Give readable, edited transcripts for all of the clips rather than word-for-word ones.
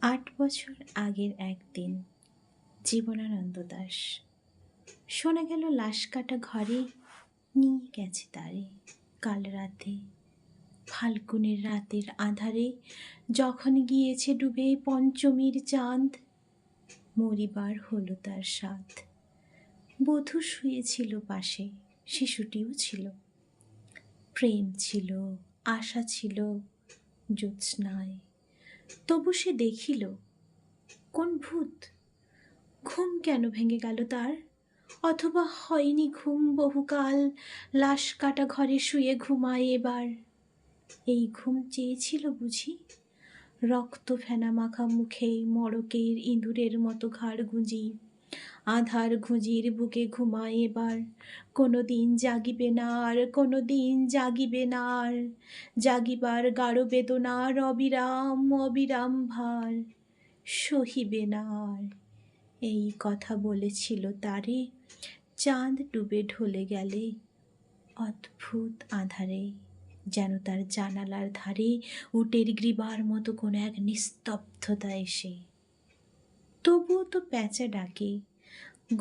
৮ বছর আগের একদিন। জীবনানন্দ দাশ। শোনা গেল লাশ কাটা ঘরে নিয়ে গেছে তারে কাল রাতে, ফাল্গুনের রাতের আঁধারে, যখন গিয়েছে ডুবে পঞ্চমীর চাঁদ। মরিবার হলো তার সাধ। বধূ শুয়েছিল পাশে, শিশুটিও ছিল। প্রেম ছিল, আশা ছিল জ্যোৎস্নায়। তবু সে দেখিল কোন ভূত। ঘুম কেন ভেঙে গেল তার? অথবা হয়নি ঘুম বহুকাল, লাশ কাটা ঘরে শুয়ে ঘুমায় এবার। এই ঘুম চেয়েছিল বুঝি? রক্ত ফেনা মাখা মুখে মড়কের ইঁদুরের মতো ঘাড় গুঁজি, আধার ঘুঁজির বুকে ঘুমায় এবার। কোনো দিন জাগিবে না আর, কোনো দিন জাগিবে না আর, জাগিবার গাঢ় বেদনার অবিরাম অবিরাম ভার সহিবে না আর। এই কথা বলেছিল তারে চাঁদ ডুবে ঢলে গেলে অদ্ভুত আঁধারে, যেন তার জানালার ধারে উটের গ্রীবার মতো কোনো এক নিস্তব্ধতা এসে। তবুও তো প্যাঁচা ডাকে,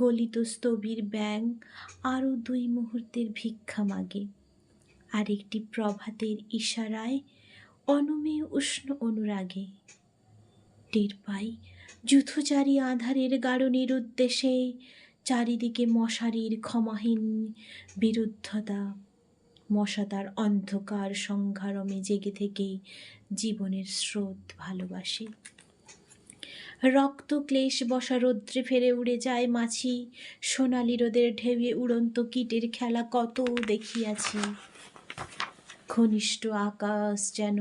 গলিত স্থবির ব্যাঙ আরও ২ মুহূর্তের ভিক্ষা মাগে। আরেকটি প্রভাতের ইশারায় অনমেয় উষ্ণ অনুরাগে। টের পাই যূথচারী আঁধারের গাড়নির উদ্দেশে, চারিদিকে মশারির ক্ষমাহীন বিরুদ্ধতা। মশা তার অন্ধকার সংঘারমে জেগে থেকে জীবনের স্রোত ভালোবাসে। রক্ত ক্লেশ বসা রৌদ্রে ফেরে উড়ে যায় মাছি, সোনালি রোদের ঢেউয়ে উড়ন্ত কীটের খেলা কত দেখিয়াছি। ঘনিষ্ঠ আকাশ যেন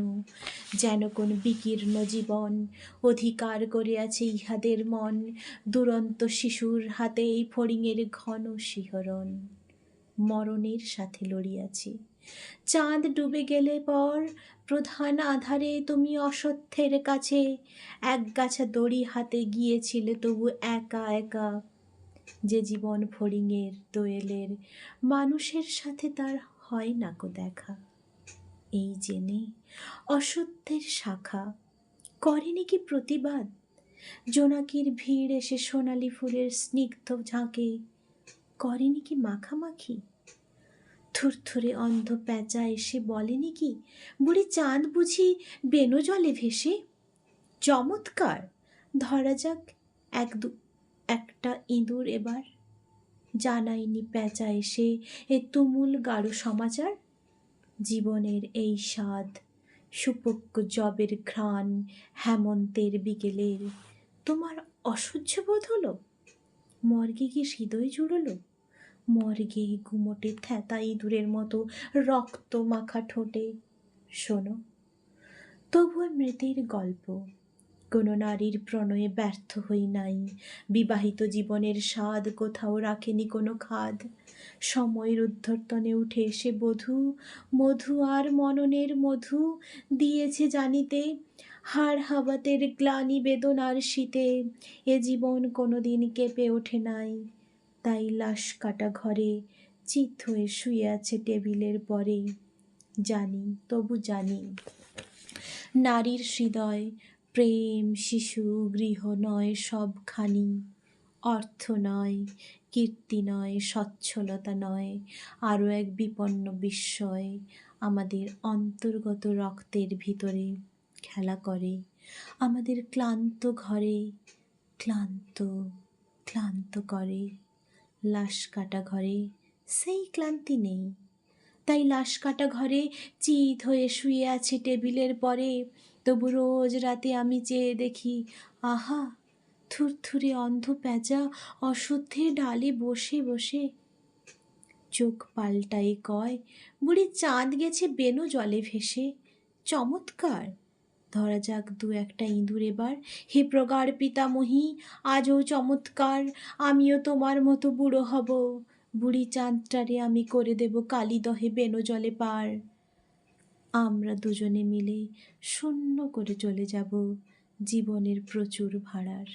যেন কোন বিকীর্ণ জীবন অধিকার করিয়াছে ইহাদের মন। দুরন্ত শিশুর হাতে এই ফড়িংয়ের ঘন শিহরণ, মরণের সাথে লড়িয়াছি। চাঁদ ডুবে গেলে পর প্রধান আধারে তুমি অসত্যের কাছে একগাছা দড়ি হাতে গিয়েছিলে তবু একা একা। যে জীবন ফড়িংয়ের দোয়েলের, মানুষের সাথে তার হয় না কো দেখা। এই জেনে অসত্যের শাখা করেনি কি প্রতিবাদ? জোনাকির ভিড় এসে সোনালি ফুলের স্নিগ্ধ ঝাঁকে করেনি কি মাখামাখি? থুরথুরে অন্ধ প্যাঁচা এসে বলেনি কি বুড়ি চাঁদ বুঝি বেনো জলে ভেসে? চমৎকার, ধরা যাক একটা ইঁদুর এবার। জানায়নি প্যাঁচা এসে এ তুমুল গাঢ় সমাচার? জীবনের এই স্বাদ, সুপক্ক জবের ঘ্রাণ হেমন্তের বিকেলের, তোমার অসহ্য বোধ হলো? মর্গে গিয়ে হৃদয় জুড়লো? মর্গে গুমোটে থ্যাতা ইঁদুরের মতো রক্ত মাখা ঠোঁটে? শোনো তবুও মৃতের গল্প, কোনো নারীর প্রণয়ে ব্যর্থ হই নাই। বিবাহিত জীবনের স্বাদ কোথাও রাখেনি কোনো খাদ। সময়ের ঊর্ধ্বতনে উঠে এসে বধূ মধু আর মননের মধু দিয়েছে জানিতে। হাড় হাবাতের গ্লানি বেদনার শীতে এ জীবন কোনো দিন কেঁপে ওঠে নাই। তাই লাশ কাটা ঘরে চিত হয়ে শুয়ে আছে টেবিলের পরে। জানি, তবু জানি, নারীর হৃদয় প্রেম শিশু গৃহ নয় সবখানি। অর্থ নয়, কীর্তি নয়, সচ্ছলতা নয়, আরও এক বিপন্ন বিস্ময় আমাদের অন্তর্গত রক্তের ভিতরে খেলা করে। আমাদের ক্লান্ত ঘরে ক্লান্ত ক্লান্ত করে। লাশ কাটা ঘরে সেই ক্লান্তি নেই। তাই লাশ কাটা ঘরে চিত হয়ে শুয়ে আছে টেবিলের পরে। তবু রোজ রাতে আমি চেয়ে দেখি, আহা থুরথুরে অন্ধ প্যাঁচা অশুদ্ধের ডালে বসে বসে। চোখ পাল্টাই কয় বুড়ি চাঁদ গেছে বেনো জলে ভেসে। চমৎকার, ধরা যাক ২-১টা ইঁদুর এবার। হে প্রগাঢ় পিতামহী, আজও চমৎকার, আমিও তোমার মতো বুড়ো হব। বুড়ি চাঁদটারে আমি করে দেব কালিদহে বেনো জলে পার। আমরা দুজনে মিলে শূন্য করে চলে যাব জীবনের প্রচুর ভাড়ার।